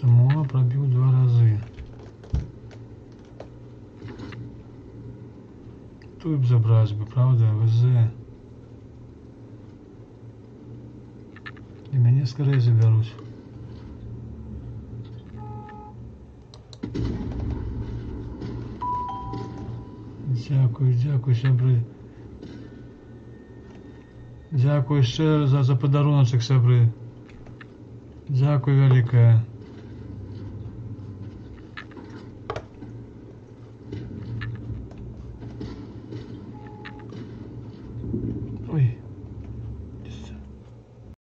Самуа пробіў 2 разы. Тут б забраць бы, правда, ВЗ. І мяне скорей забяруць. Дзякуй, дзякуй, сябры. Дзякуй яшчэ за падаруначак, сябры. Дзякуй вялікае.